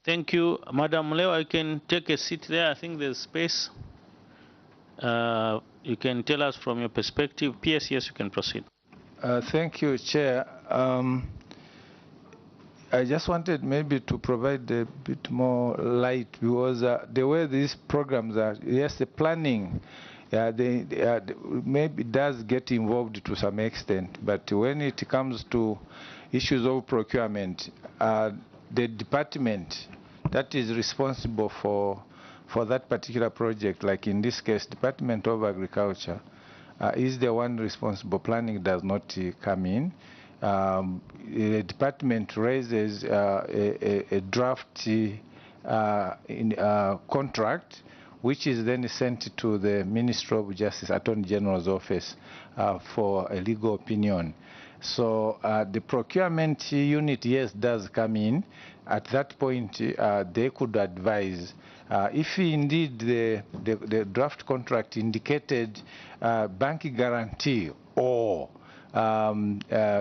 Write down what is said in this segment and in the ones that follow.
Thank you, Madam Leo. I can take a seat there. I think there's space. You can tell us from your perspective. PS, yes, you can proceed. Thank you, Chair. I just wanted maybe to provide a bit more light because the way these programs are, yes, the planning, they maybe does get involved to some extent, but when it comes to issues of procurement, the department that is responsible for that particular project, like in this case, Department of Agriculture, is the one responsible. Planning does not come in. The department raises a draft contract, which is then sent to the Ministry of Justice, Attorney General's office, for a legal opinion. So the procurement unit, yes, does come in. At that point, they could advise. If indeed the draft contract indicated bank guarantee or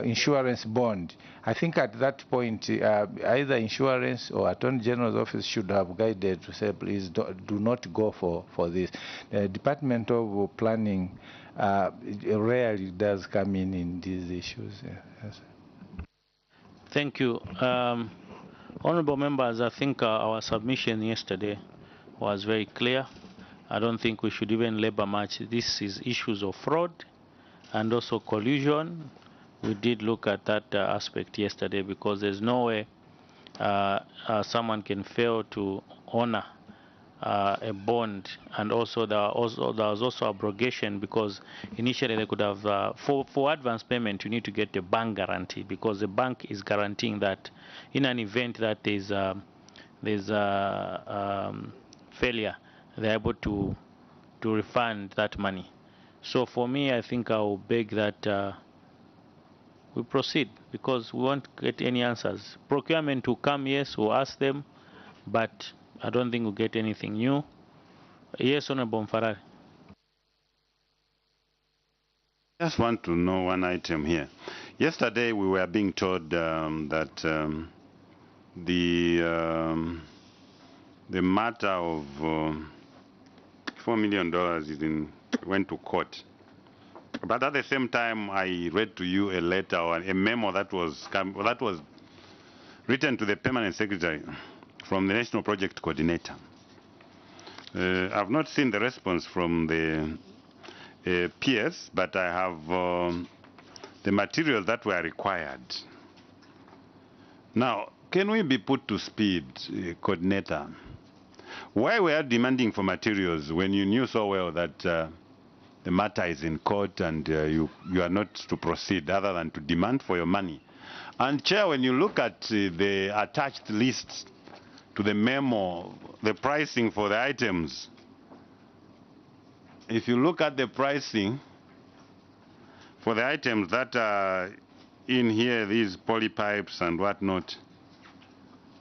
insurance bond, I think at that point either insurance or Attorney General's office should have guided to say, please do not go for this. The Department of Planning rarely does come in these issues. Yes. Thank you. Honorable members, I think our submission yesterday was very clear. I don't think we should even labor much. This is issues of fraud and also collusion. We did look at that aspect yesterday because there's no way someone can fail to honor a bond, and also there was also abrogation because initially they could have for advance payment you need to get a bank guarantee because the bank is guaranteeing that in an event that there's failure, they're able to refund that money. So for me, I think I will beg that we proceed because we won't get any answers. Procurement will come, yes, we'll ask them, but I don't think we'll get anything new. Yes, Honorable Mfarari. Just want to know one item here. Yesterday we were being told that the matter of $4 million went to court. But at the same time, I read to you a letter or a memo that was written to the Permanent Secretary from the National Project Coordinator. I've not seen the response from the PS, but I have the materials that were required. Now, can we be put to speed, Coordinator? Why were you demanding for materials when you knew so well that the matter is in court and you are not to proceed other than to demand for your money? And Chair, when you look at the attached list to the memo, the pricing for the items, if you look at the pricing for the items that are in here, these polypipes and whatnot,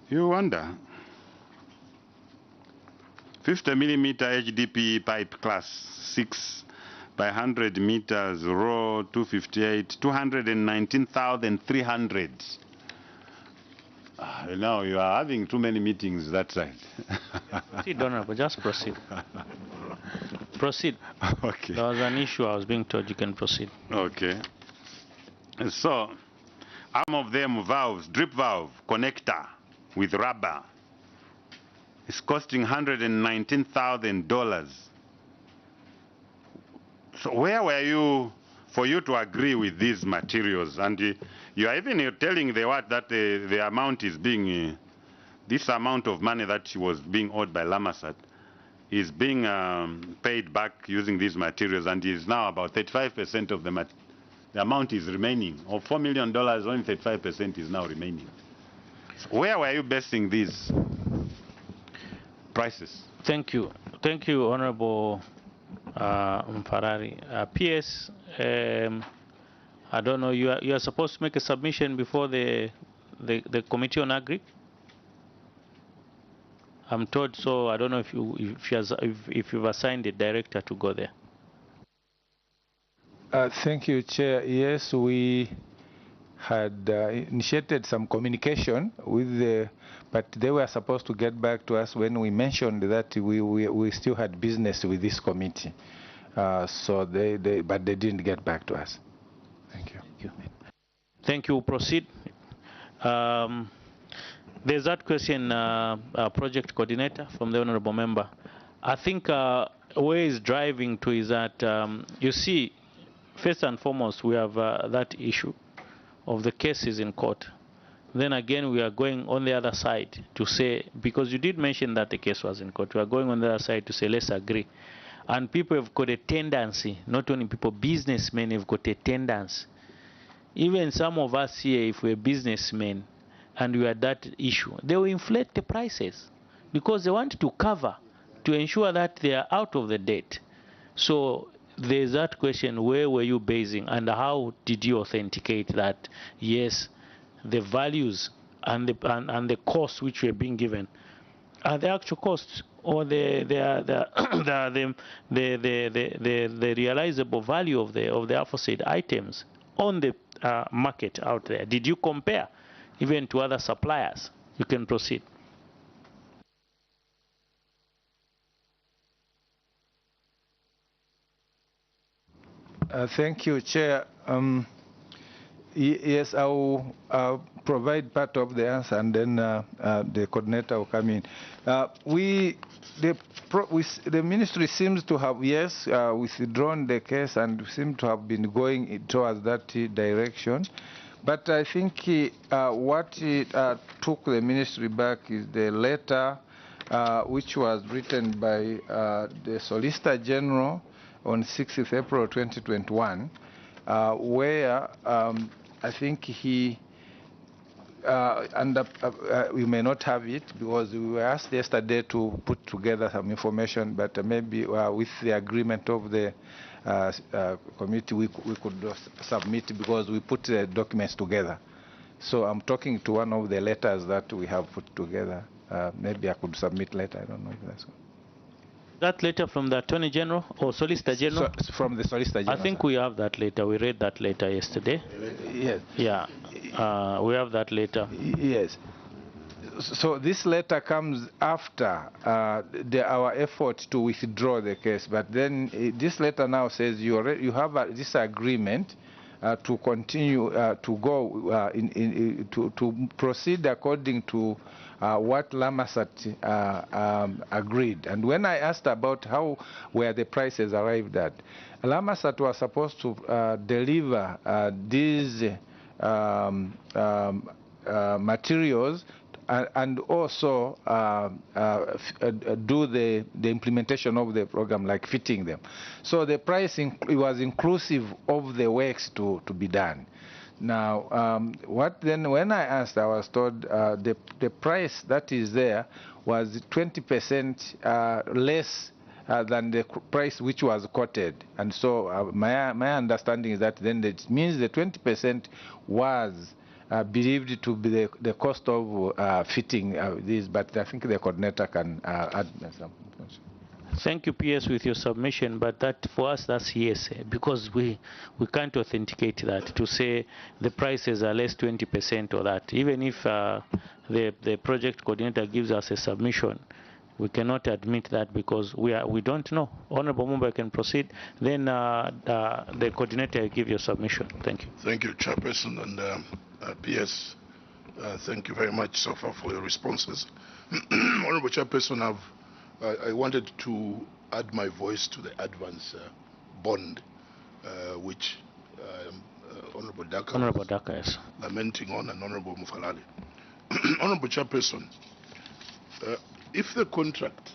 you wonder. 50 millimeter HDPE pipe class 6 by 100 meters, raw 258, 219,300. Now you are having too many meetings that side. Proceed, Honorable, just proceed. Proceed. Okay. There was an issue I was being told you can proceed. Okay. So, arm of them valves, drip valve, connector with rubber. It's costing $119,000. So where were you for you to agree with these materials? And you're telling the what that the amount is being, this amount of money that was being owed by Lamasat is being paid back using these materials, and is now about 35% of the amount is remaining. Of $4 million, only 35% is now remaining. So where were you basing these prices? Thank you. Thank you, Honorable Mfarari. PS, I don't know, you are supposed to make a submission before the Committee on Agri? I'm told so. I don't know if you've assigned a director to go there. Thank you, Chair. Yes, we had initiated some communication with but they were supposed to get back to us when we mentioned that we still had business with this committee. So but they didn't get back to us. Thank you. Thank you. Thank you. Proceed. There's that question, project coordinator from the honorable member. I think where he's driving to is that, you see, first and foremost, we have that issue of the cases in court. Then again, we are going on the other side to say, because you did mention that the case was in court, we are going on the other side to say, let's agree. And people have got a tendency, not only people, businessmen have got a tendency. Even some of us here, if we're businessmen and we had that issue, they will inflate the prices because they want to cover, to ensure that they are out of the debt. So there's that question, where were you basing and how did you authenticate that, yes, the values and the costs which were being given are the actual costs, or the realizable value of the aforesaid items on the market out there? Did you compare even to other suppliers? You can proceed. Thank you, Chair. Yes, I will provide part of the answer, and then the coordinator will come in. The ministry seems to have, yes, withdrawn the case and seem to have been going towards that direction. But I think what took the ministry back is the letter which was written by the Solicitor General on 6th April 2021, where I think he, we may not have it because we were asked yesterday to put together some information, but maybe with the agreement of the committee we could submit, because we put the documents together. So I'm talking to one of the letters that we have put together. Maybe I could submit later. I don't know if that's good. That letter from the Attorney General or Solicitor General? From the Solicitor General. I think we have that letter. We read that letter yesterday. Yes. Yeah. We have that letter. Yes. So this letter comes after our effort to withdraw the case. But then this letter now says you have this agreement to continue to go to proceed according to what Lamasat agreed. And when I asked about how were the prices arrived at, Lamasat was supposed to deliver these materials and also do the implementation of the program, like fitting them. So the pricing was inclusive of the works to be done. Now, when I asked, I was told the price that is there was 20% less than the price which was quoted. And so my understanding is that then it means the 20% was believed to be the cost of fitting these, but I think the coordinator can add some information. Thank you, PS, with your submission, but that for us that's hearsay, because we can't authenticate that to say the prices are less 20% or that. Even if the project coordinator gives us a submission, we cannot admit that because we don't know. Honorable member can proceed. Then the coordinator will give your submission. Thank you. Thank you, Chairperson, and PS. Thank you very much so far for your responses. Honorable Chairperson, I wanted to add my voice to the advance bond, which Honorable Daka yes, lamenting on, and Honorable Mufalali. Honorable Chairperson, if the contract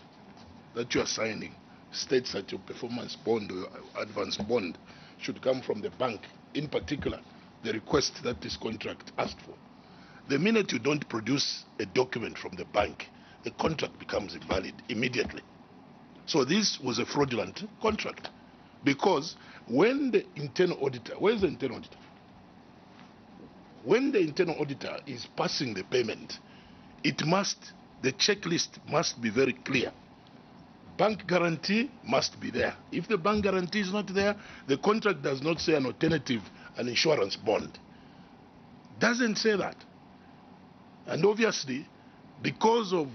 that you are signing states that your performance bond or advance bond should come from the bank, in particular, the request that this contract asked for, the minute you don't produce a document from the bank, the contract becomes invalid immediately. So this was a fraudulent contract, because when the internal auditor, where's the internal auditor? When the internal auditor is passing the payment, the checklist must be very clear. Bank guarantee must be there. If the bank guarantee is not there, the contract does not say an alternative, an insurance bond. Doesn't say that. And obviously, because of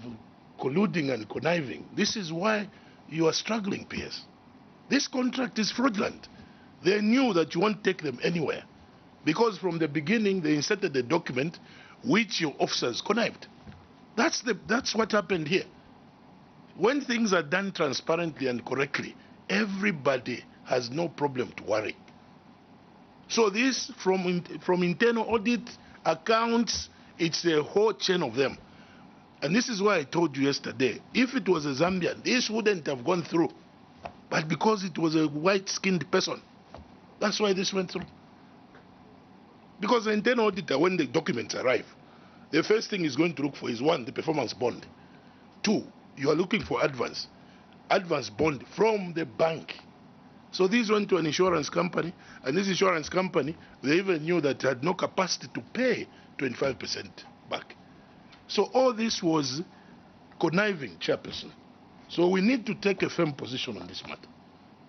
colluding and conniving, this is why you are struggling, PS. This contract is fraudulent. They knew that you won't take them anywhere, because from the beginning they inserted a document which your officers connived. That's what happened here. When things are done transparently and correctly, everybody has no problem to worry. So this, from internal audit, accounts, it's a whole chain of them. And this is why I told you yesterday, if it was a Zambian, this wouldn't have gone through. But because it was a white-skinned person, that's why this went through. Because the internal auditor, when the documents arrive, the first thing he's going to look for is, one, the performance bond. Two, you are looking for advance bond from the bank. So these went to an insurance company, and this insurance company, they even knew that it had no capacity to pay 25% back. So all this was conniving, Chairperson. So we need to take a firm position on this matter.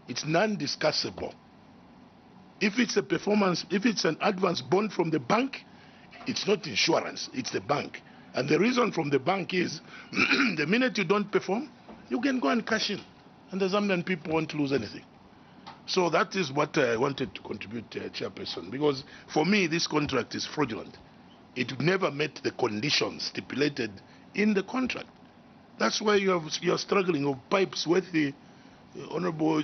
It's non-discussable. If it's a performance, if it's an advance bond from the bank, it's not insurance, it's the bank. And the reason from the bank is, the minute you don't perform, you can go and cash in. And the Zambian people won't lose anything. So that is what I wanted to contribute, Chairperson. Because for me, this contract is fraudulent. It never met the conditions stipulated in the contract. That's why you are struggling of pipes with the Honorable,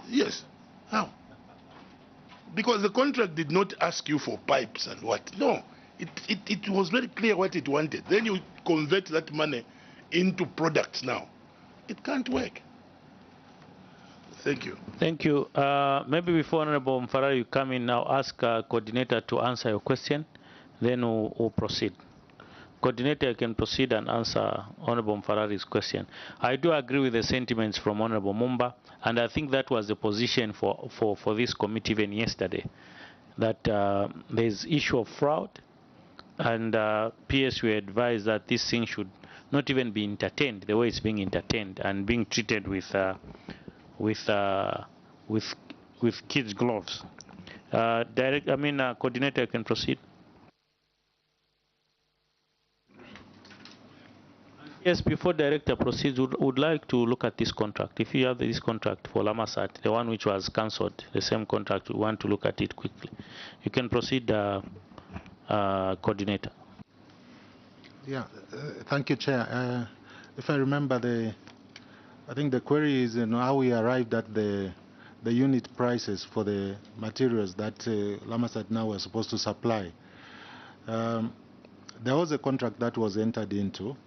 yes. How? Because the contract did not ask you for pipes and what. No. It was very clear what it wanted. Then you convert that money into products now. It can't work. Thank you. Thank you. Maybe before Honorable Mfarari, you come in now, ask coordinator to answer your question, then we'll proceed. Coordinator, you can proceed and answer Honorable Mfarari's question. I do agree with the sentiments from Honorable Mumba, and I think that was the position for this committee even yesterday, that there's issue of fraud, and PSU advised that this thing should not even be entertained the way it's being entertained and being treated with kids' gloves. Coordinator, you can proceed. Yes, before Director proceeds, would like to look at this contract. If you have this contract for Lamasat, the one which was cancelled, the same contract, we want to look at it quickly. You can proceed, Coordinator. Yeah, thank you, Chair. If I remember, I think the query is how we arrived at the unit prices for the materials that Lamasat now was supposed to supply. There was a contract that was entered into,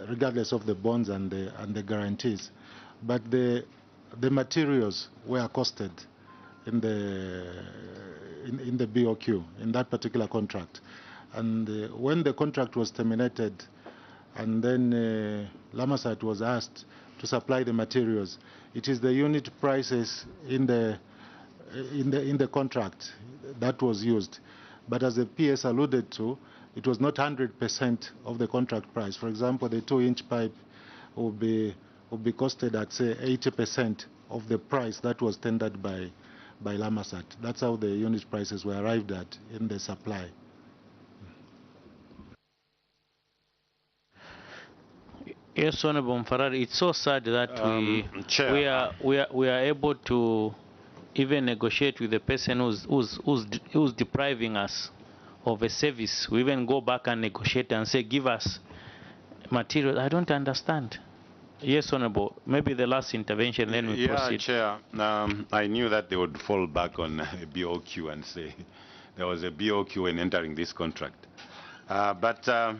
regardless of the bonds and the guarantees, but the materials were costed in the BOQ in that particular contract. And when the contract was terminated, and then Lamasat was asked to supply the materials, it is the unit prices in the contract that was used. But as the PS alluded to, it was not 100% of the contract price. For example, the 2-inch pipe would be costed at, say, 80% of the price that was tendered by Lamasat. That's how the unit prices were arrived at in the supply. Yes, Honorable Mfarari, it's so sad that we are able to even negotiate with the person who's depriving us of a service. We even go back and negotiate and say, give us material. I don't understand. Yes, Honorable. Maybe the last intervention, then we proceed. Chair. I knew that they would fall back on a BOQ and say there was a BOQ in entering this contract. But that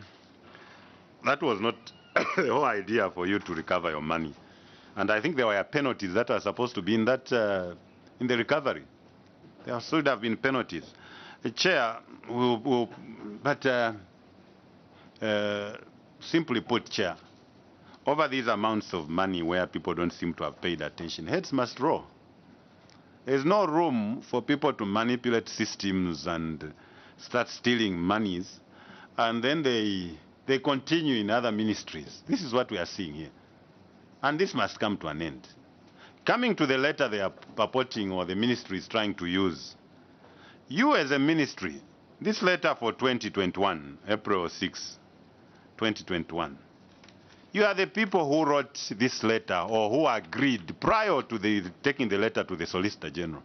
was not the whole idea for you to recover your money. And I think there were penalties that are supposed to be in that in the recovery. There should have been penalties. The Chair, simply put, Chair, over these amounts of money where people don't seem to have paid attention, heads must roll. There's no room for people to manipulate systems and start stealing monies, and then they continue in other ministries. This is what we are seeing here. And this must come to an end. Coming to the letter they are purporting, or the ministry is trying to use, you as a ministry This letter for 2021, April 6, 2021. You are the people who wrote this letter or who agreed prior to taking the letter to the Solicitor General.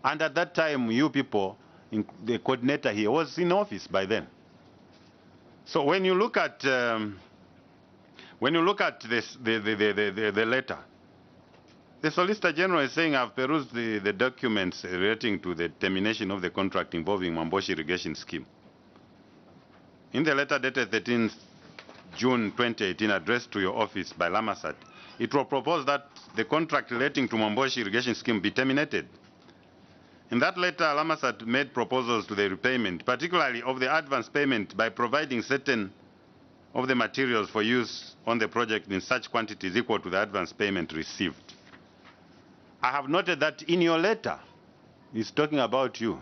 And at that time, you people, the coordinator here, was in office by then. So when you look at this, the letter, the Solicitor General is saying, I've perused the documents relating to the termination of the contract involving Mamboshi Irrigation Scheme. In the letter dated 13th June 2018, addressed to your office by Lamasat, it was proposed that the contract relating to Mamboshi Irrigation Scheme be terminated. In that letter, Lamasat made proposals to the repayment, particularly of the advance payment, by providing certain of the materials for use on the project in such quantities equal to the advance payment received. I have noted that in your letter, he's talking about you.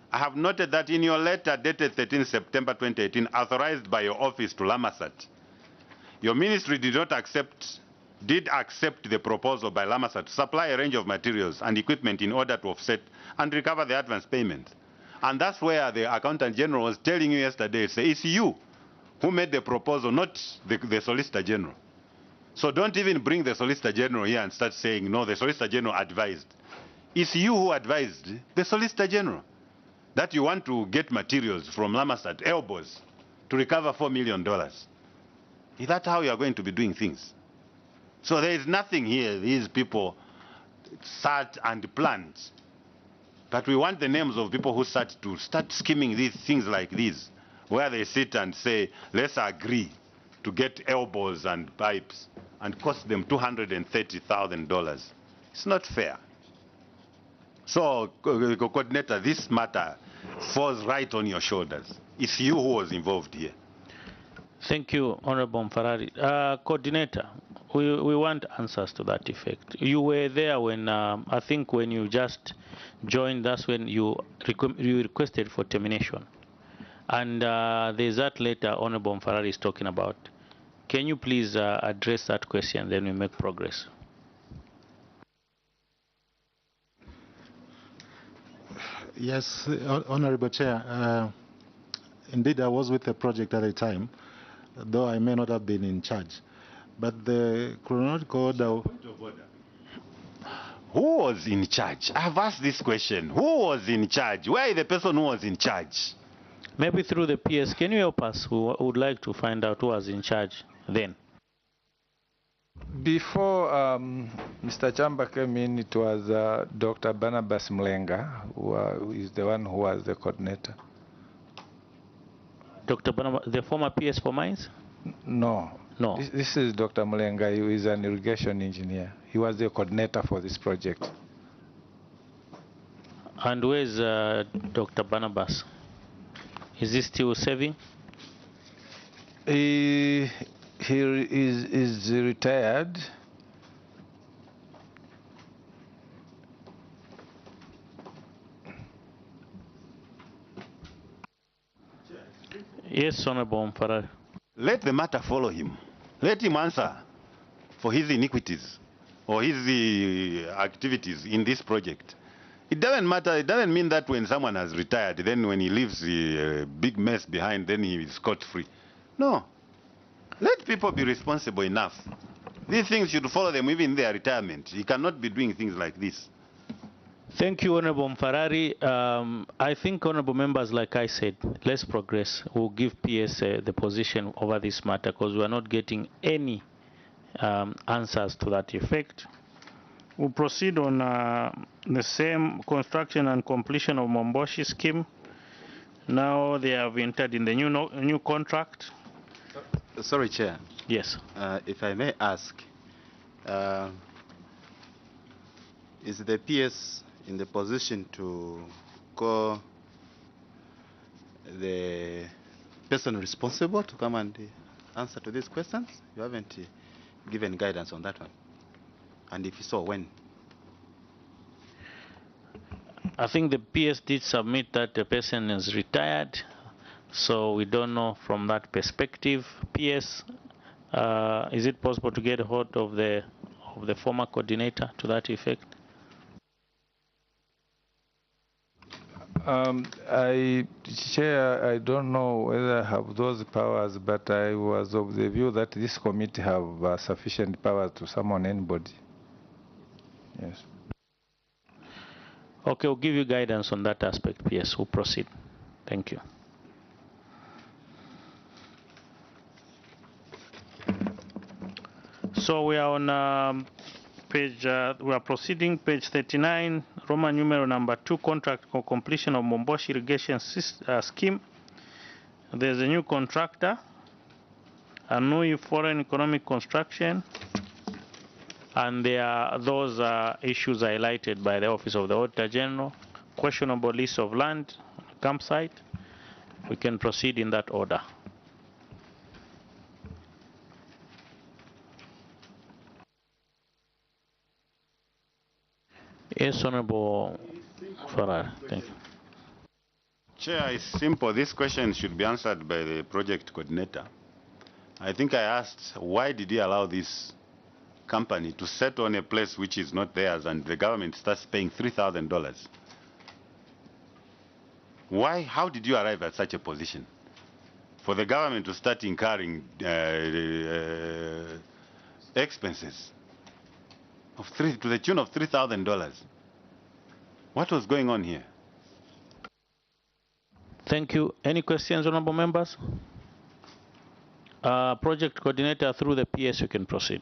I have noted that in your letter dated 13 September 2018, authorized by your office to Lamasat, your ministry did accept the proposal by Lamasat to supply a range of materials and equipment in order to offset and recover the advance payment. And that's where the Accountant General was telling you yesterday, say, it's you who made the proposal, not the Solicitor General. So don't even bring the Solicitor General here and start saying, no, the Solicitor General advised. It's you who advised the Solicitor General that you want to get materials from Lamasat, elbows, to recover $4 million. Is that how you are going to be doing things? So there is nothing here. These people sat and planned. But we want the names of people who start scheming these things like this, where they sit and say, let's agree to get elbows and pipes and cost them $230,000. It's not fair. So, Coordinator, this matter falls right on your shoulders. It's you who was involved here. Thank you, Honorable Mfarari. Coordinator, we want answers to that effect. You were there when, I think when you just joined, that's when you requested for termination. And there's that letter Honorable Mfarari is talking about. Can you please address that question, then we make progress? Yes, Honorable Chair. Indeed, I was with the project at the time, though I may not have been in charge. But the chronological order... Who was in charge? I've asked this question. Who was in charge? Where is the person who was in charge? Maybe through the PS. Can you help us? Who would like to find out who was in charge then? Before Mr. Chamba came in, it was Dr. Barnabas Mlenga, who is the one who was the coordinator. Dr. Barnabas, the former PS for mines? No. No. This is Dr. Mlenga. He is an irrigation engineer. He was the coordinator for this project. And where is Dr. Barnabas? Is he still serving? He is retired. Yes, Honorable Mfarari. Let the matter follow him. Let him answer for his iniquities or his activities in this project. It doesn't matter. It doesn't mean that when someone has retired, then when he leaves a big mess behind, then he is scot-free. No. Let people be responsible enough. These things should follow them even in their retirement. He cannot be doing things like this. Thank you, Honorable Mfarari. I think, Honorable members, like I said, let's progress. We'll give PS the position over this matter because we are not getting any answers to that effect. We'll proceed on the same construction and completion of Mamboshi scheme. Now they have entered in the new contract. Sorry, Chair. Yes. If I may ask, is the PS in the position to call the person responsible to come and answer to these questions? You haven't given guidance on that one. And if so, when? I think the PS did submit that the person is retired, so we don't know from that perspective. PS, is it possible to get a hold of the former coordinator to that effect? Chair, I don't know whether I have those powers, but I was of the view that this committee have sufficient powers to summon anybody. Yes. Okay, we'll give you guidance on that aspect. Yes, we'll proceed. Thank you. So we are on we are proceeding, page 39, Roman numeral number 2, contract for completion of Momboshi irrigation scheme. There's a new contractor, Anui Foreign Economic Construction, and there are those issues highlighted by the Office of the Auditor General, questionable list of land, campsite. We can proceed in that order. Yes, Honorable Farrar. Thank you. Chair, it's simple. This question should be answered by the project coordinator. I think I asked, why did he allow this company to set on a place which is not theirs and the government starts paying $3,000? Why? How did you arrive at such a position? For the government to start incurring expenses to the tune of $3,000. What was going on here? Thank you. Any questions, honorable members? Project coordinator, through the PS, you can proceed.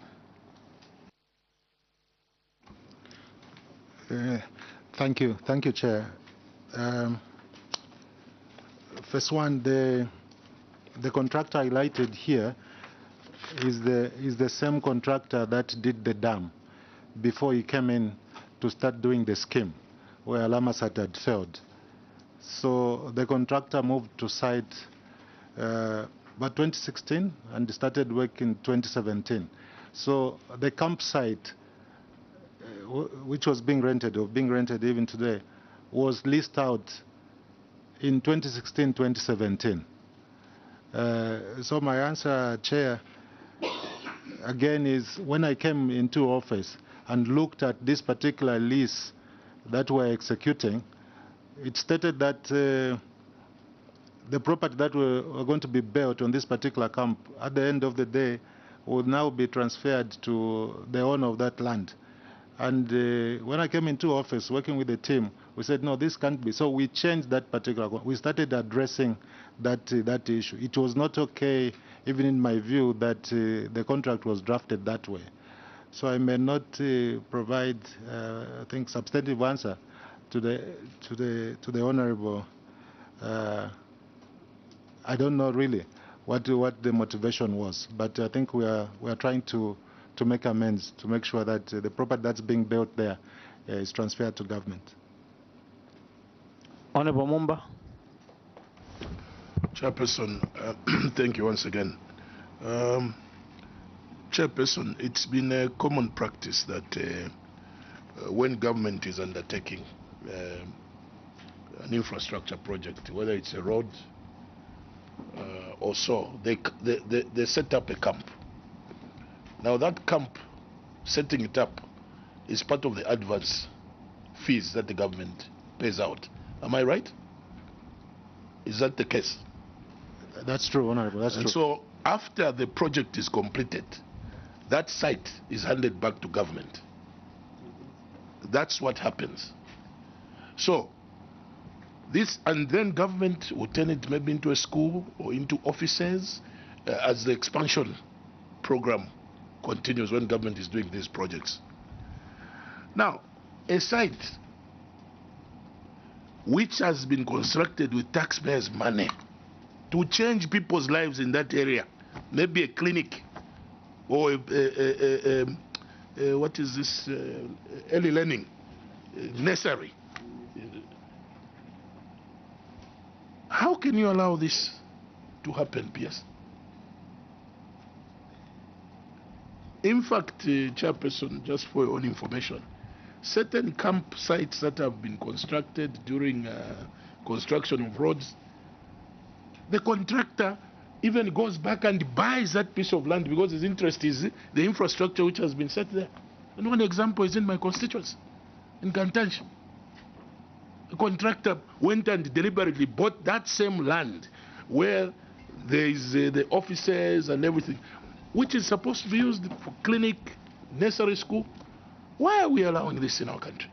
Thank you, Chair. First one, the contractor highlighted here is the same contractor that did the dam before he came in to start doing the scheme where Lamasat had failed. So the contractor moved to site about 2016 and started work in 2017. So the campsite, which was being rented even today, was leased out in 2016-2017. So my answer, Chair, again is when I came into office and looked at this particular lease that we're executing, it stated that the property that were going to be built on this particular camp at the end of the day would now be transferred to the owner of that land. And when I came into office working with the team, we said, no, this can't be. So we changed that particular, we started addressing that issue. It was not okay, even in my view, that the contract was drafted that way. So I may not provide, I think, substantive answer to the honorable. I don't know really what the motivation was, but I think we are trying to make amends, to make sure that the property that's being built there is transferred to government. Honorable Mumba. Chairperson, thank you once again. Chairperson, it's been a common practice that when government is undertaking an infrastructure project, whether it's a road or so, they set up a camp. Now that camp, setting it up, is part of the advance fees that the government pays out. Am I right? Is that the case? That's true, Honorable. That's true. So after the project is completed, that site is handed back to government. That's what happens. So this, and then government will turn it maybe into a school or into offices as the expansion program continues when government is doing these projects. Now, a site which has been constructed with taxpayers' money to change people's lives in that area, maybe a clinic or what is this, early learning, nursery. How can you allow this to happen, PS? In fact, Chairperson, just for your own information, certain campsites that have been constructed during construction of roads, the contractor even goes back and buys that piece of land because his interest is the infrastructure which has been set there. And one example is in my constituency, in Kantanshi. a contractor went and deliberately bought that same land where there is the offices and everything, which is supposed to be used for clinic, nursery school. Why are we allowing this in our country?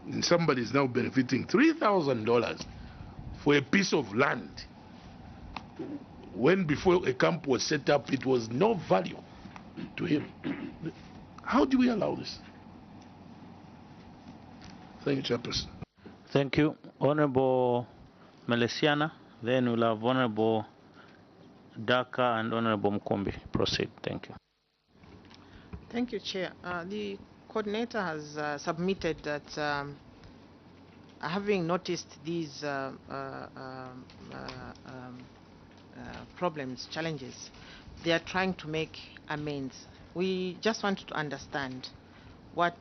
And somebody is now benefiting $3,000 for a piece of land, when before a camp was set up, it was no value to him. How do we allow this? Thank you, Chairperson. Thank you. Honorable Melesiana, then we'll have Honorable Daka and Honorable Mkumbi. Proceed. Thank you. Thank you, Chair. The coordinator has submitted that having noticed these problems, challenges, they are trying to make amends. We just want to understand what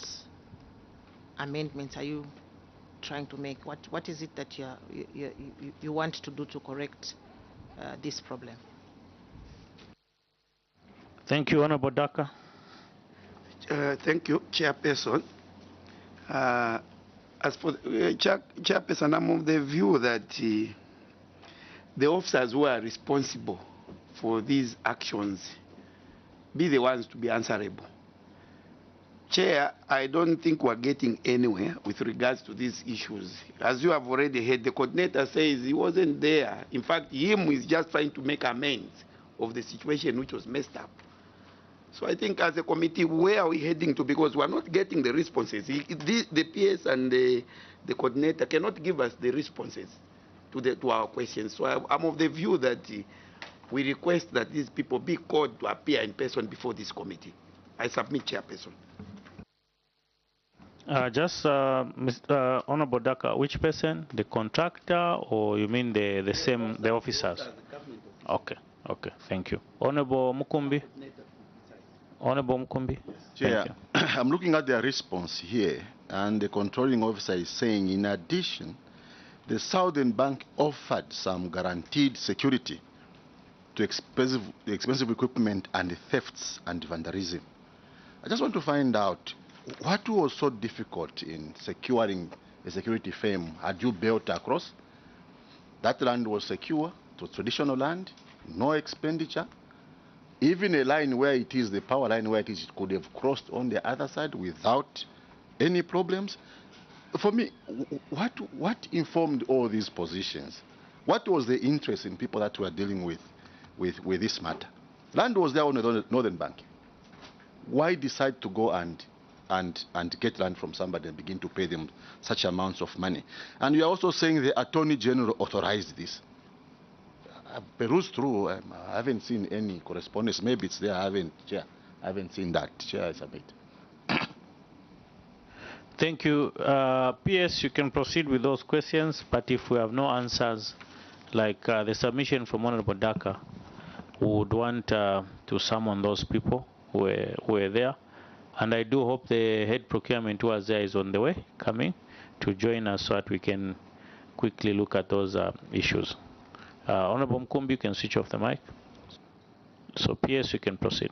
amendments are you trying to make? What is it that you want to do to correct this problem? Thank you, Honorable Daka. Thank you, Chairperson. As for Chairperson, I'm of the view that the officers who are responsible for these actions be the ones to be answerable. Chair, I don't think we're getting anywhere with regards to these issues. As you have already heard, the coordinator says he wasn't there. In fact, him is just trying to make amends of the situation which was messed up. So I think as a committee, where are we heading to? Because we're not getting the responses. The PS and the coordinator cannot give us the responses to our questions. So I'm of the view that we request that these people be called to appear in person before this committee. I submit, Chairperson. Mr. Honorable Daka, which person? The contractor, or you mean the officers? Okay, thank you. Honorable Mukumbi. Honorable Mukumbi. Chair, I'm looking at their response here, and the controlling officer is saying, in addition, the Southern Bank offered some guaranteed security to expensive equipment and thefts and vandalism. I just want to find out, what was so difficult in securing a security firm? Had you built across? That land was secure, it was traditional land, no expenditure. Even a line where it is, the power line where it is, it could have crossed on the other side without any problems. For me, what informed all these positions? What was the interest in people that were dealing with this matter? Land was there on the Northern Bank. Why decide to go and get land from somebody and begin to pay them such amounts of money? And you are also saying the Attorney General authorized this. I've perused through, I haven't seen any correspondence. Maybe it's there, I haven't seen that. Chair, I submit. Thank you. PS, you can proceed with those questions, but if we have no answers, like the submission from Honorable Daka, we would want to summon those people who were there. And I do hope the head procurement who was there is on the way, coming to join us so that we can quickly look at those issues. Honorable Mkumbi, you can switch off the mic. So PS, you can proceed.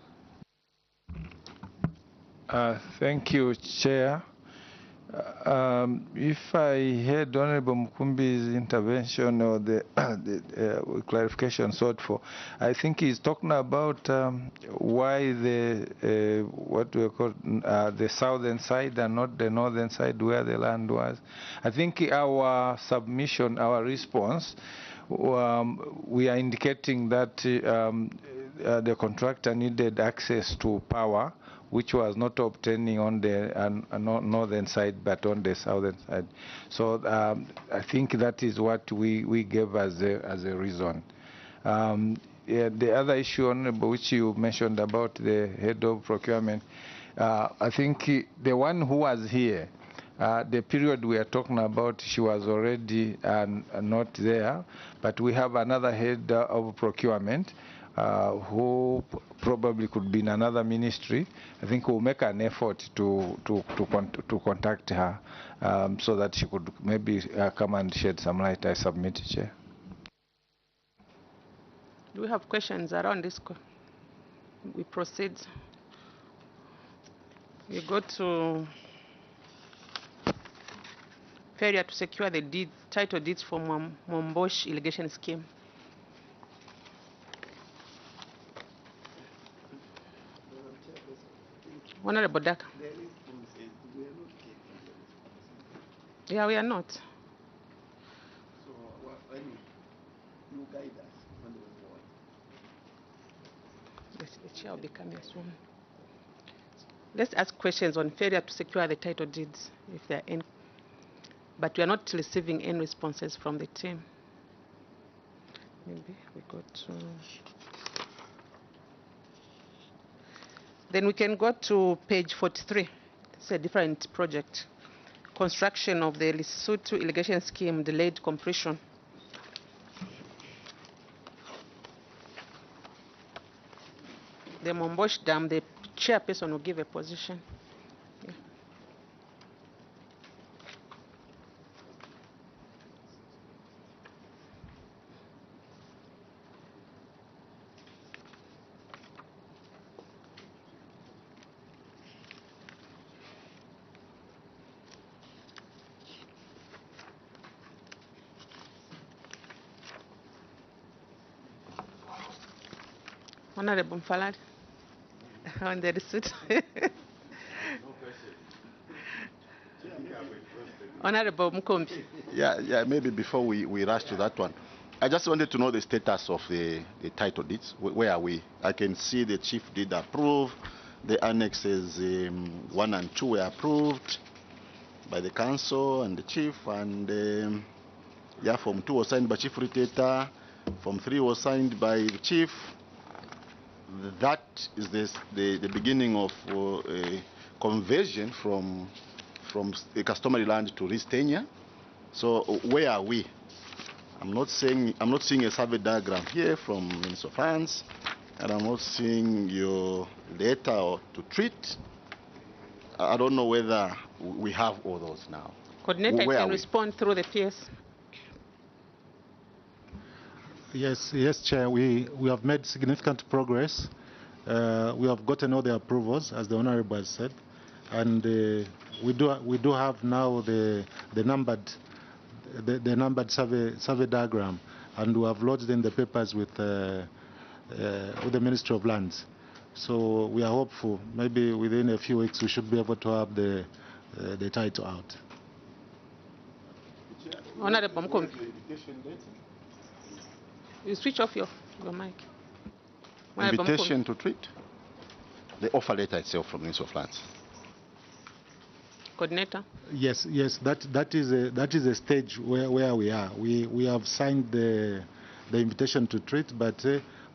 Thank you, Chair. If I heard Honorable Mkumbi's intervention or the clarification sought for, I think he's talking about why the what we call the southern side and not the northern side where the land was. I think our submission, our response, we are indicating that the contractor needed access to power, which was not obtaining on the northern side, but on the southern side. So I think that is what we gave as a reason. The other issue, which you mentioned about the head of procurement, I think the one who was here, the period we are talking about, she was already not there, but we have another head of procurement who probably could be in another ministry. I think we'll make an effort to contact her so that she could maybe come and shed some light. I submit, Chair. Do we have questions around this? We proceed. We go to failure to secure the title deeds for Mombosh irrigation scheme. Honorable Daka. Yeah, we are not. So, you guide us on the way forward. The chair will be coming soon. Let's ask questions on failure to secure the title deeds, if there are any. But we are not receiving any responses from the team. Maybe we go to... Then we can go to page 43. It's a different project. Construction of the Lesotho irrigation scheme delayed completion. The Mombosh Dam, the chairperson will give a position. Yeah. Honorable Mfalari, on the receipt. Honorable Mkombi. Yeah, maybe before we rush to that one, I just wanted to know the status of the title deeds. Where are we? I can see the chief did approve. The annexes 1 and 2 were approved by the council and the chief, and yeah, Form 2 was signed by Chief Riteta, Form 3 was signed by the chief. That is the beginning of a conversion from a customary land to lease tenure. So where are we? I'm not seeing a survey diagram here from Minister of Finance, and I'm not seeing your letter to treat. I don't know whether we have all those now. Coordinator, you can respond through the PS. Yes, Chair. We have made significant progress. We have gotten all the approvals, as the Honourable has said, and we do have now the numbered survey diagram, and we have lodged in the papers with the Ministry of Lands. So we are hopeful. Maybe within a few weeks we should be able to have the title out. Honourable Mkombi. You switch off your mic. Invitation to treat? The offer letter itself from Minister of Lands. Coordinator? Yes, that is a stage where we are. We have signed the invitation to treat, but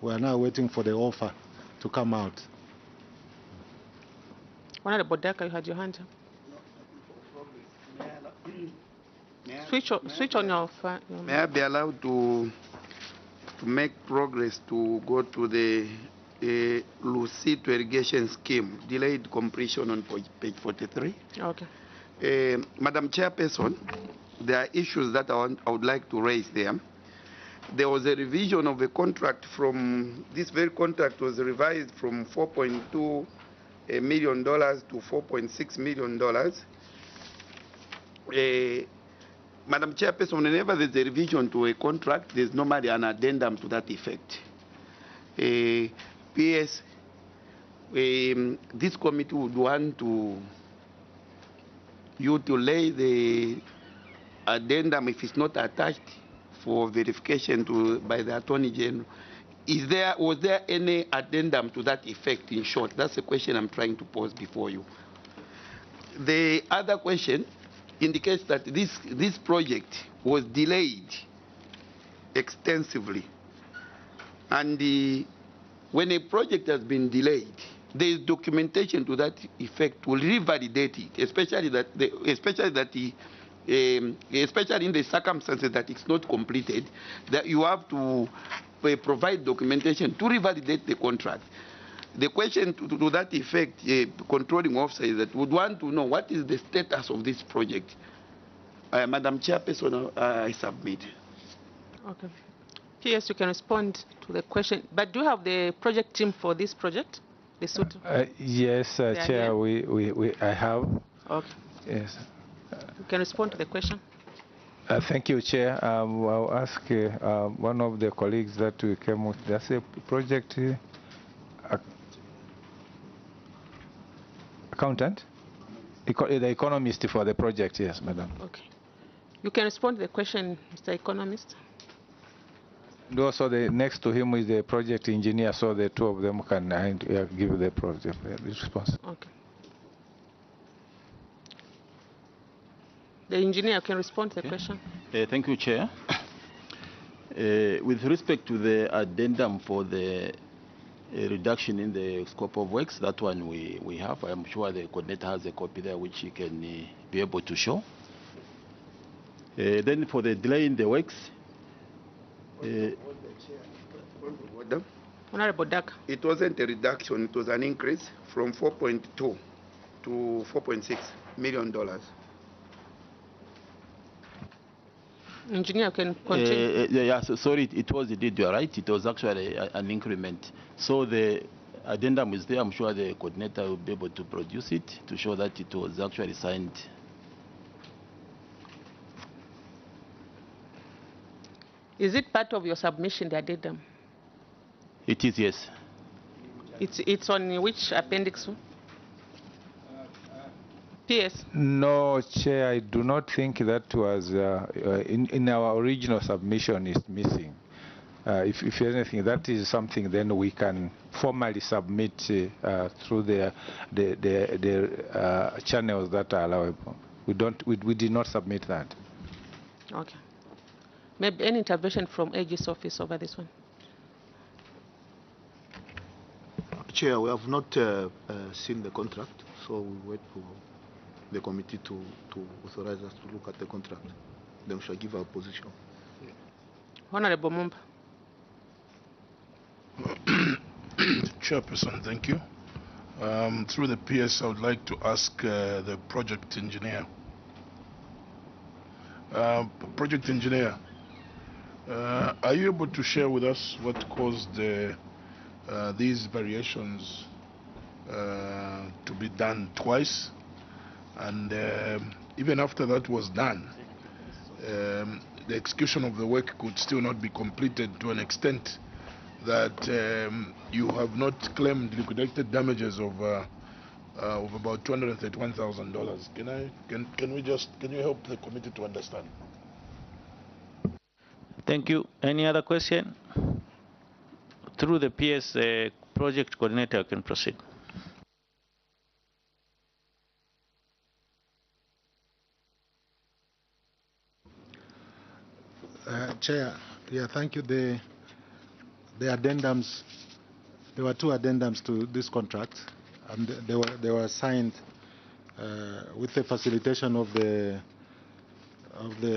we are now waiting for the offer to come out. Honourable Daka, you had your hand up. Switch on your phone. May I be allowed to make progress to go to the Lesotho irrigation scheme, delayed completion on page 43? Okay. Madam Chairperson, there are issues that I would like to raise there. There was a revision of a contract from, this very contract was revised from $4.2 million to $4.6 million. Madam Chairperson, whenever there's a revision to a contract, there's normally an addendum to that effect. P.S. This committee would want you to lay the addendum, if it's not attached, for verification by the Attorney General. Was there any addendum to that effect, in short? That's the question I'm trying to pose before you. The other question indicates that this project was delayed extensively. And when a project has been delayed, there is documentation to that effect to revalidate it, especially in the circumstances that it's not completed, that you have to provide documentation to revalidate the contract. The question to that effect, controlling officer, is that would want to know what is the status of this project. Madam Chairperson, I submit. Okay. PS, you can respond to the question. But do you have the project team for this project? Yes, Chair, I have. Okay. Yes. You can respond to the question. Thank you, Chair. I'll ask one of the colleagues that we came with. That's a project accountant? The economist for the project, yes, madam. Okay. You can respond to the question, Mr. Economist. And also, next to him is the project engineer, so the two of them can give the project response. Okay. The engineer can respond to the question. Thank you, Chair. With respect to the addendum for the reduction in the scope of works, that one we have. I'm sure the coordinator has a copy there which he can be able to show. Then for the delay in the works, Honorable Duck. It wasn't a reduction, it was an increase from 4.2 to $4.6 million. Engineer can continue. yeah, so sorry, it was indeed, you are right. It was actually an increment. So the addendum is there. I'm sure the coordinator will be able to produce it to show that it was actually signed. Is it part of your submission, the addendum? It is, yes. It's on which appendix? PS. No, Chair, I do not think that was in our original submission is missing. If anything, that is something then we can formally submit through the channels that are allowable. We did not submit that. Okay. Maybe any intervention from AG's office over this one? Chair, we have not seen the contract, so we wait for the committee to authorize us to look at the contract. Then we shall give our position. Honorable Mumba. Chairperson, thank you. Through the PS, I would like to ask the project engineer. Project engineer, are you able to share with us what caused these variations to be done twice? And even after that was done, the execution of the work could still not be completed to an extent that you have not claimed liquidated damages of about $231,000. Can you help the committee to understand? Thank you. Any other question? Through the PS project coordinator can proceed. Chair, yeah, thank you. The addendums, there were two addendums to this contract, and they were signed with the facilitation of the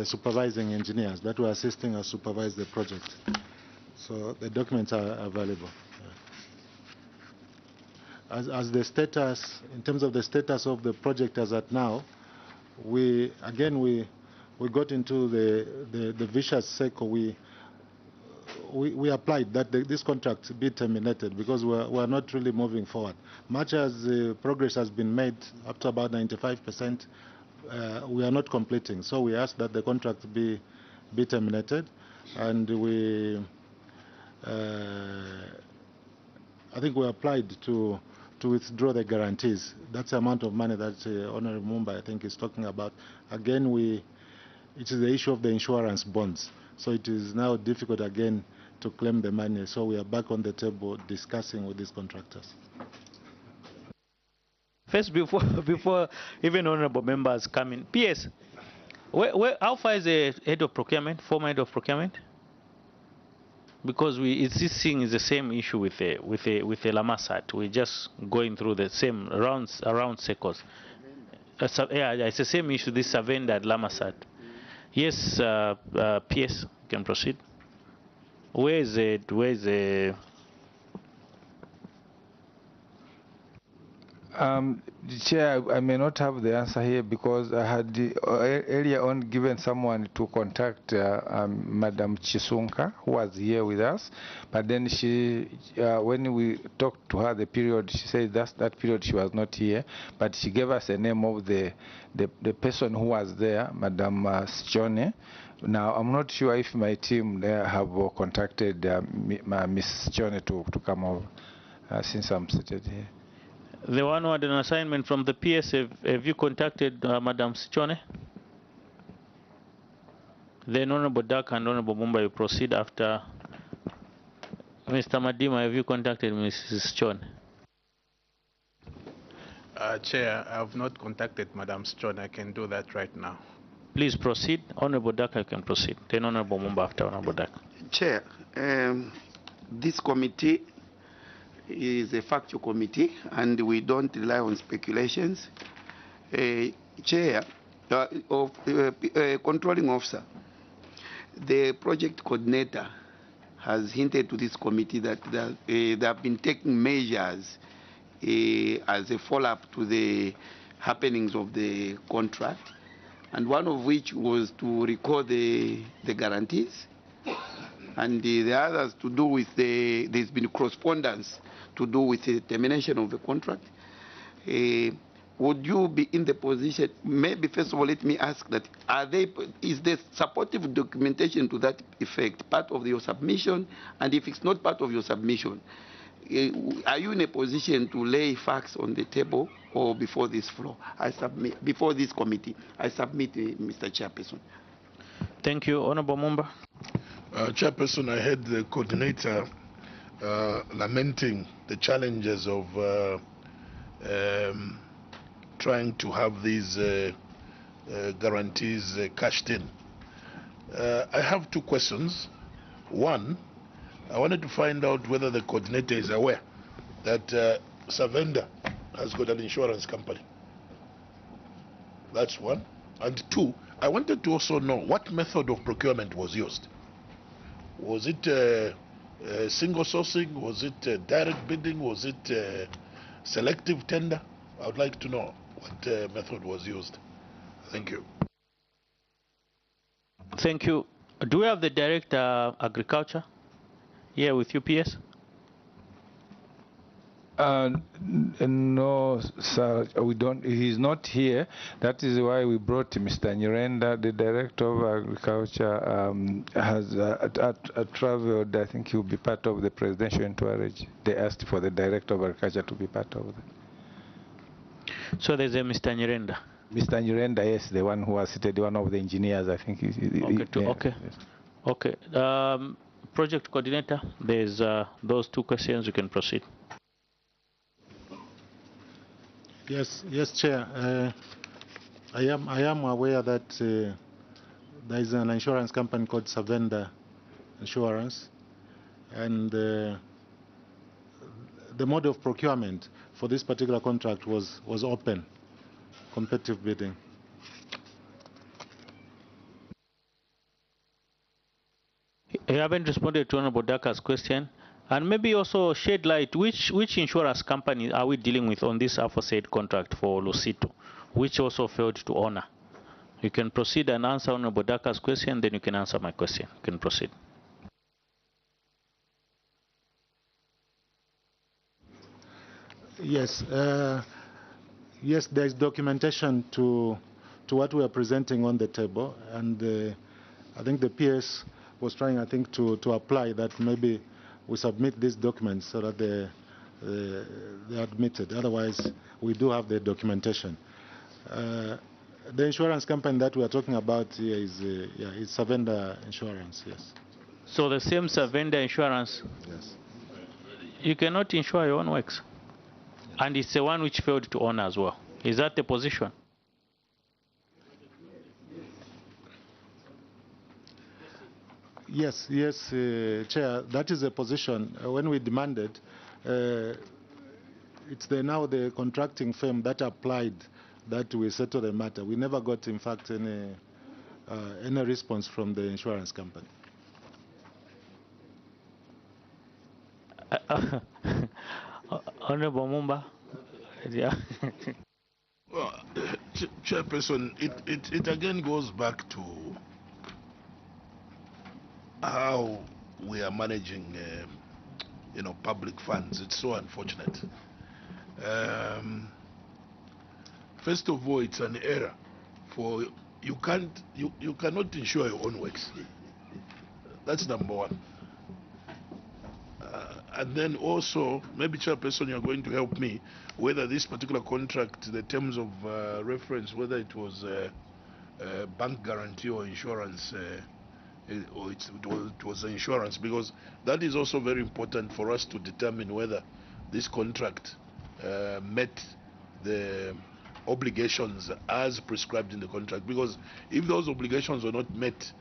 supervising engineers that were assisting us supervise the project. So the documents are available. As the status, in terms of the status of the project as at now, we got into the vicious cycle. We applied that this contract be terminated because we're not really moving forward. Much as progress has been made up to about 95%, we are not completing. So we asked that the contract be terminated, and I think we applied to withdraw the guarantees. That's the amount of money that Honorable Mumba, I think, is talking about. Again, it is the issue of the insurance bonds. So it is now difficult again to claim the money. So we are back on the table discussing with these contractors. First, before even honorable members come in, PS, how far is the head of procurement, former head of procurement? Because this thing is the same issue with the Lamasat. We're just going through the same around circles. Yeah, it's the same issue. This surveying at Lamasat. Yes, PS, you can proceed. Where is it? Where is the? Chair, I may not have the answer here because I had earlier on given someone to contact Madam Chisunka, who was here with us, but then she, when we talked to her the period, she said that period she was not here, but she gave us a name of the person who was there, Madam Schone. Now, I'm not sure if my team there have contacted Miss Schone to come over, since I'm seated here. The one who had an assignment from the PS, have you contacted Madam Sichone? Then Honorable Dak and Honorable Mumba, you proceed after. Mr. Madima, have you contacted Mrs. Sichone? Chair, I have not contacted Madam Sichone. I can do that right now. Please proceed. Honorable Dak, I can proceed. Then Honorable Mumba after Honorable Dak. Chair, this committee is a factual committee and we don't rely on speculations. Chair, controlling officer, the project coordinator has hinted to this committee that they have been taking measures as a follow-up to the happenings of the contract, and one of which was to record the guarantees, and the others to do with there's been correspondence to do with the termination of the contract. Would you be in the position, maybe first of all let me ask that, is the supportive documentation to that effect part of your submission? And if it's not part of your submission, are you in a position to lay facts on the table or before this floor? I submit, before this committee, I submit, Mr. Chairperson. Thank you. Honorable Mumba. Chairperson, I heard the coordinator lamenting the challenges of trying to have these guarantees cashed in. I have two questions. One, I wanted to find out whether the coordinator is aware that Savenda has got an insurance company. That's one. And two, I wanted to also know what method of procurement was used. Was it single sourcing? Was it direct bidding? Was it selective tender? I would like to know what method was used. Thank you. Thank you. Do we have the Director Agriculture here with UPS? No, sir, we don't. He's not here. That is why we brought Mr. Nyirenda, the Director of Agriculture. Has traveled. I think he'll be part of the presidential entourage. They asked for the Director of Agriculture to be part of it. So there's a Mr. Nyirenda. Mr. Nyirenda, yes, the one who was seated, one of the engineers, I think. Okay. Okay. Project coordinator, there's those two questions. You can proceed. Yes, Chair. I am aware that there is an insurance company called Savenda Insurance, and the mode of procurement for this particular contract was open, competitive bidding. You haven't responded to Honorable Daka's question. And maybe also shed light, which insurance company are we dealing with on this aforesaid contract for Lusito, which also failed to honor? You can proceed and answer Honorable Daka's question, then you can answer my question. You can proceed. Yes, yes, there is documentation to what we are presenting on the table, and I think the PS was trying, I think, to apply that maybe we submit these documents so that they're admitted. Otherwise, we do have the documentation. The insurance company that we are talking about here is Savenda Insurance, yes. So the same Savenda Insurance? Yes. You cannot insure your own works. And it's the one which failed to honor as well. Is that the position? Yes, Chair, that is a position. When we demanded, it's now the contracting firm that applied that we settle the matter. We never got, in fact, any response from the insurance company. Honorable Mumba, Yeah. Well, Chairperson, it again goes back to how we are managing, public funds. It's so unfortunate. First of all, it's an error. For you cannot insure your own works. That's number one. And then also, maybe Chairperson, you're going to help me whether this particular contract, the terms of reference, whether it was bank guarantee or insurance, or it was insurance, because that is also very important for us to determine whether this contract met the obligations as prescribed in the contract. Because if those obligations are not met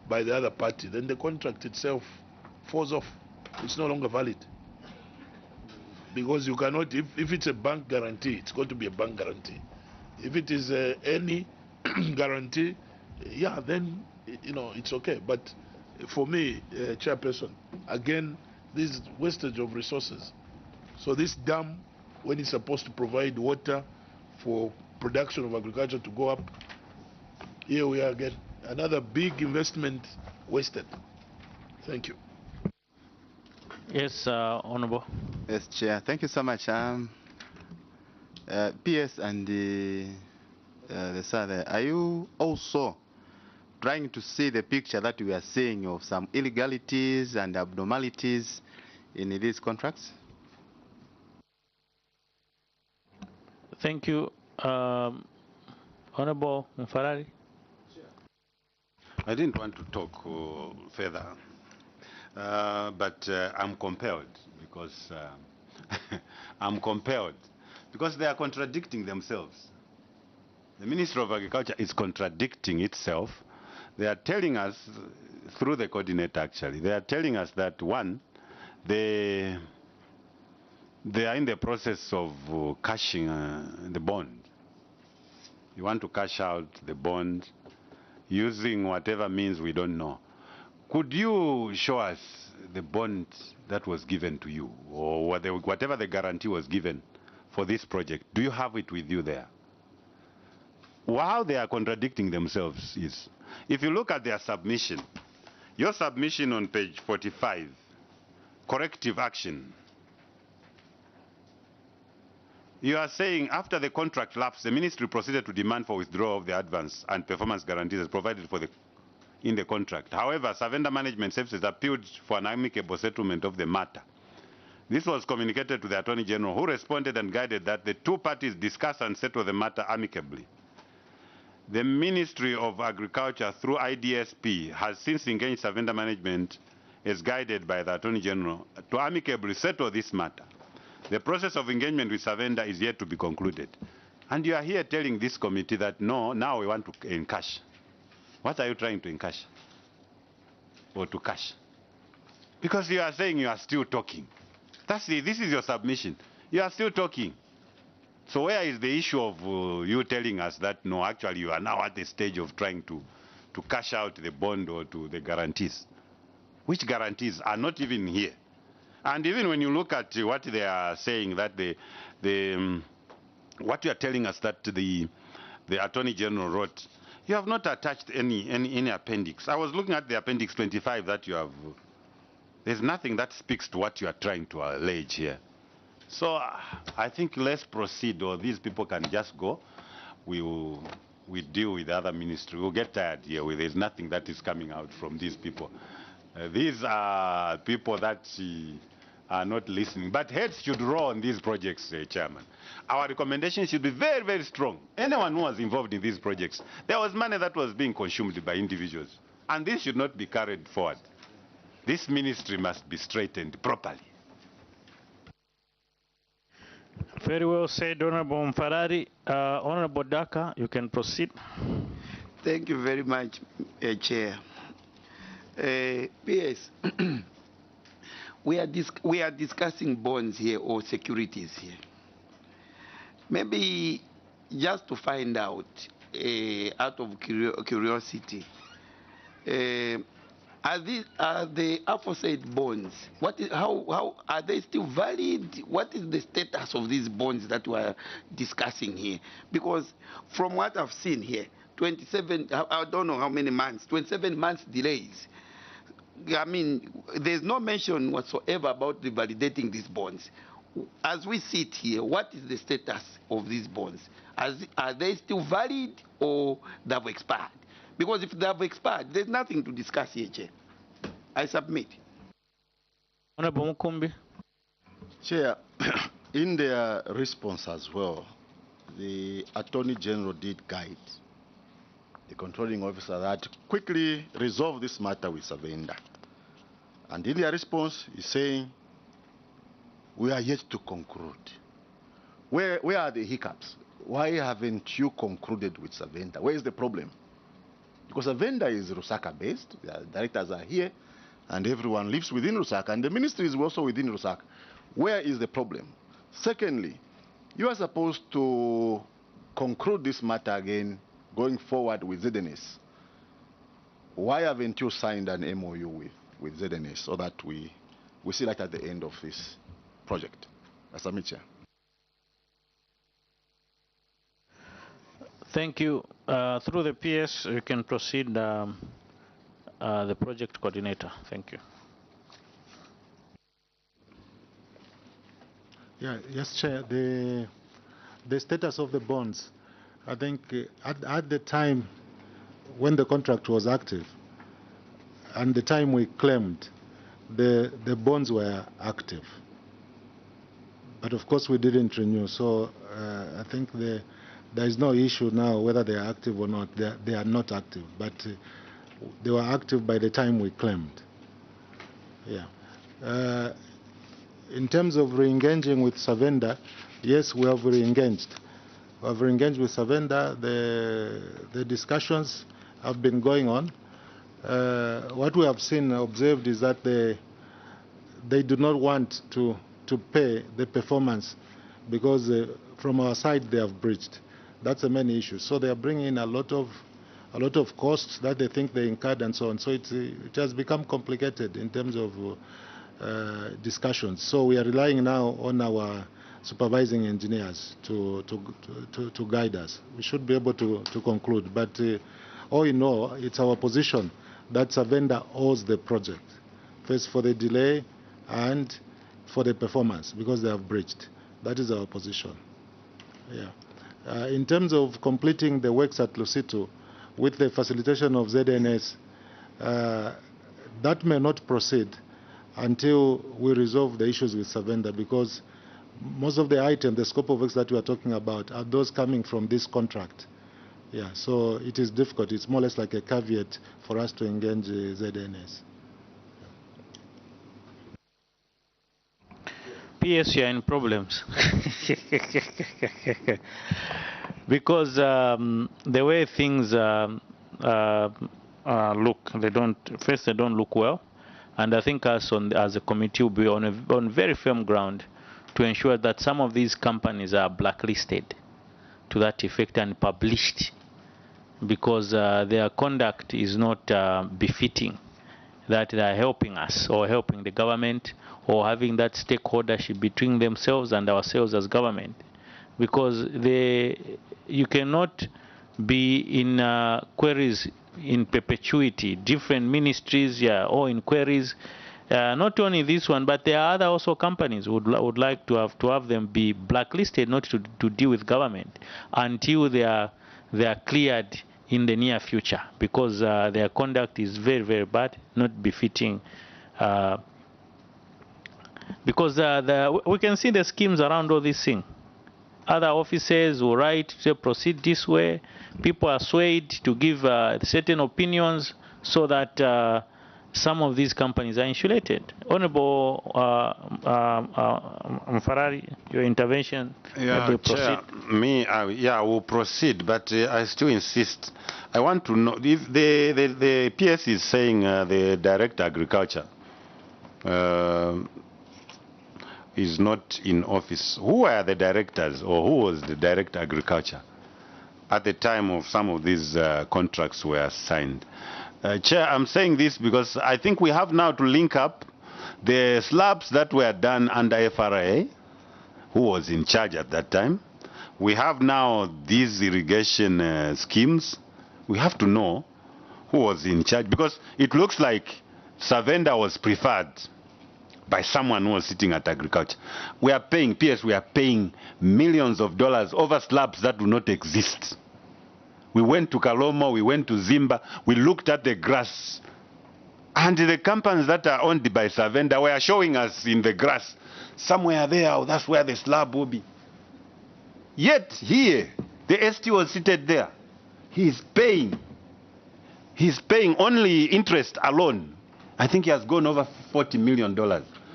by the other party, then the contract itself falls off. It's no longer valid. Because you cannot, if it's a bank guarantee, it's going to be a bank guarantee. If it is any guarantee, yeah, then it's okay. But for me, Chairperson, again, this is wastage of resources. So this dam, when it's supposed to provide water for production of agriculture to go up, here we are again, another big investment wasted. Thank you. Yes, Honorable. Yes, Chair. Thank you so much. PS and the SADC, are you also trying to see the picture that we are seeing of some illegalities and abnormalities in these contracts? Thank you. Honorable Mfarari. I didn't want to talk further, but I'm compelled because I'm compelled because they are contradicting themselves. The Ministry of Agriculture is contradicting itself. They are telling us, through the coordinator actually, they are telling us that one, they are in the process of cashing the bond. You want to cash out the bond using whatever means we don't know. Could you show us the bond that was given to you, or whatever the guarantee was given for this project? Do you have it with you there? How they are contradicting themselves is, if you look at their submission, your submission on page 45, corrective action, you are saying after the contract lapsed, the ministry proceeded to demand for withdrawal of the advance and performance guarantees as provided in the contract. However, Savenda Management Services appealed for an amicable settlement of the matter. This was communicated to the Attorney General, who responded and guided that the two parties discuss and settle the matter amicably. The Ministry of Agriculture, through IDSP, has since engaged Savenda Management, as guided by the Attorney General, to amicably settle this matter. The process of engagement with Savenda is yet to be concluded. And you are here telling this committee that, no, now we want to encash. What are you trying to encash? Or to cash? Because you are saying you are still talking. This is your submission. You are still talking. So where is the issue of you telling us that, no, actually you are now at the stage of trying to cash out the bond or to the guarantees? Which guarantees are not even here? And even when you look at what they are saying, that what you are telling us that the Attorney General wrote, you have not attached any appendix. I was looking at the appendix 25 that you have. There's nothing that speaks to what you are trying to allege here. So I think let's proceed, or these people can just go. We deal with the other ministry. We'll get tired here. There's nothing that is coming out from these people. These are people that are not listening. But heads should roll on these projects, Chairman. Our recommendation should be very, very strong. Anyone who was involved in these projects, there was money that was being consumed by individuals. And this should not be carried forward. This ministry must be straightened properly. Very well said, Honorable Mfarari. Honorable Daka, you can proceed. Thank you very much, Chair. PS, we are discussing bonds here or securities here. Maybe just to find out, out of curiosity, Are the aforesaid bonds? How are they still valid? What is the status of these bonds that we are discussing here? Because from what I've seen here, 27, I don't know how many months, 27 months delays. I mean, there's no mention whatsoever about validating these bonds. As we sit here, what is the status of these bonds? Are they still valid or they've expired? Because if they have expired, there's nothing to discuss here, Chair. I submit. Honorable Mukumbi. Chair, in their response as well, the Attorney General did guide the controlling officer that quickly resolve this matter with a vendor. And in their response, he's saying, we are yet to conclude. Where are the hiccups? Why haven't you concluded with a vendor? Where is the problem? Because a vendor is Lusaka based, the directors are here, and everyone lives within Lusaka, and the ministry is also within Lusaka. Where is the problem? Secondly, you are supposed to conclude this matter again going forward with ZNS. Why haven't you signed an MOU with ZNS so that we see light at the end of this project? As a Chair. Thank you. Through the PS, you can proceed the project coordinator. Thank you. Yeah, yes, Chair. The status of the bonds, I think at the time when the contract was active and the time we claimed, the bonds were active. But of course we didn't renew, so I think there is no issue now whether they are active or not. They are not active, but they were active by the time we claimed. Yeah. In terms of re-engaging with Savenda, yes, we have re-engaged. We have re-engaged with Savenda. The discussions have been going on. What we have observed is that they do not want to pay the performance because from our side they have breached. That's the main issue. So they are bringing in a lot of costs that they think they incurred and so on. So it has become complicated in terms of discussions. So we are relying now on our supervising engineers to guide us. We should be able to conclude. But all in all, it's our position that Savenda owes the project, first for the delay and for the performance, because they have breached. That is our position. Yeah. In terms of completing the works at Lusito with the facilitation of ZNS, that may not proceed until we resolve the issues with Savenda, because most of the items, the scope of works that we are talking about, are those coming from this contract. Yeah, so it is difficult. It's more or less like a caveat for us to engage ZNS. PS, you are in problems. Because the way things look, they don't look well. And I think us as a committee will be on very firm ground to ensure that some of these companies are blacklisted to that effect and published, because their conduct is not befitting that they are helping us or helping the government or having that stakeholdership between themselves and ourselves as government. Because you cannot be in queries in perpetuity, different ministries, all in queries. Not only this one, but there are other also companies would like to have them be blacklisted, not to deal with government until they are cleared in the near future, because their conduct is very, very bad, not befitting. Because we can see the schemes around all these things. Other officers will write to proceed this way. People are swayed to give certain opinions so that some of these companies are insulated. Honorable Mfarari, your intervention. Yeah, Chair, I will proceed, but I still insist. I want to know if the PS is saying the direct agriculture is not in office. Who are the directors, or who was the direct agriculture at the time of some of these contracts were signed? Chair, I'm saying this because I think we have now to link up the slabs that were done under FRA, who was in charge at that time. We have now these irrigation schemes. We have to know who was in charge, because it looks like Savenda was preferred by someone who was sitting at agriculture. We are paying, PS, we are paying millions of dollars over slabs that do not exist. We went to Kalomo, we went to Zimba, we looked at the grass. And the companies that are owned by Savenda were showing us in the grass, somewhere there, oh, that's where the slab will be. Yet here, the ST was seated there. He's paying only interest alone. I think he has gone over $40 million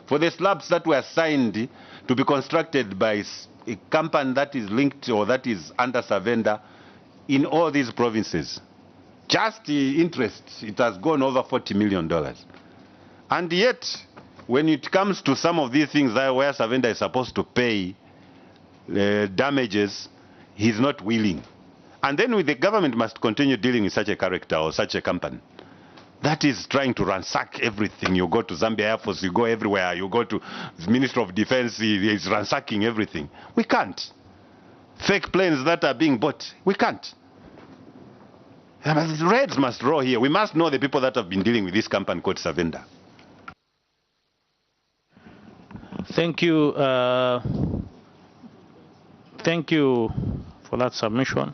for the slabs that were signed to be constructed by a company that is linked or that is under Savenda in all these provinces. Just the interest, it has gone over $40 million. And yet, when it comes to some of these things where Savenda is supposed to pay damages, he's not willing. And then the government must continue dealing with such a character or such a company that is trying to ransack everything. You go to Zambia Air Force, you go everywhere, you go to the Minister of Defense, he is ransacking everything. We can't. Fake planes that are being bought, we can't. Reds must roll here. We must know the people that have been dealing with this company called Savenda. Thank you. Thank you for that submission.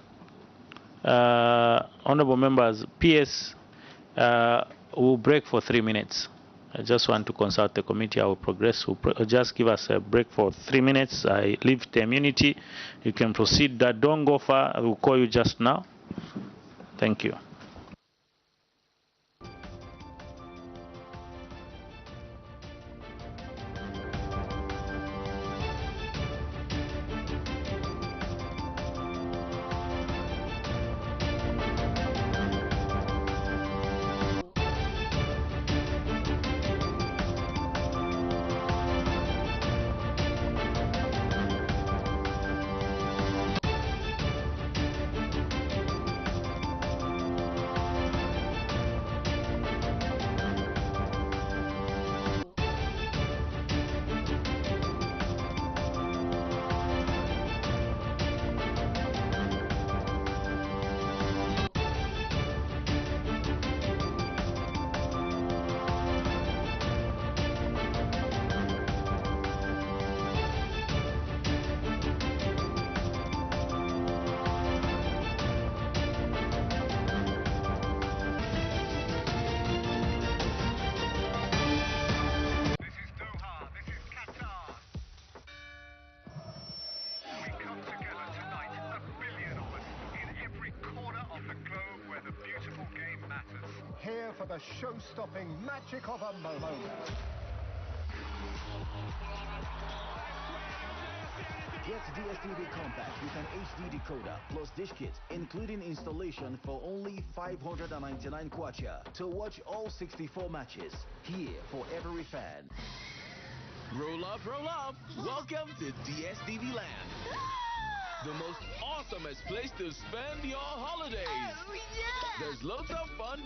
Honorable members, PS will break for 3 minutes. I just want to consult the committee. I will progress. Just give us a break for 3 minutes. I leave the immunity. You can proceed. Don't go far. I will call you just now. Thank you. Here for the show-stopping magic of a moment. Get DSTV Compact with an HD decoder plus dish kit, including installation for only 599 kwacha to watch all 64 matches. Here for every fan. Roll up, roll up. Welcome to DSTV Land. The most awesomest place to spend your holidays. There's loads of fun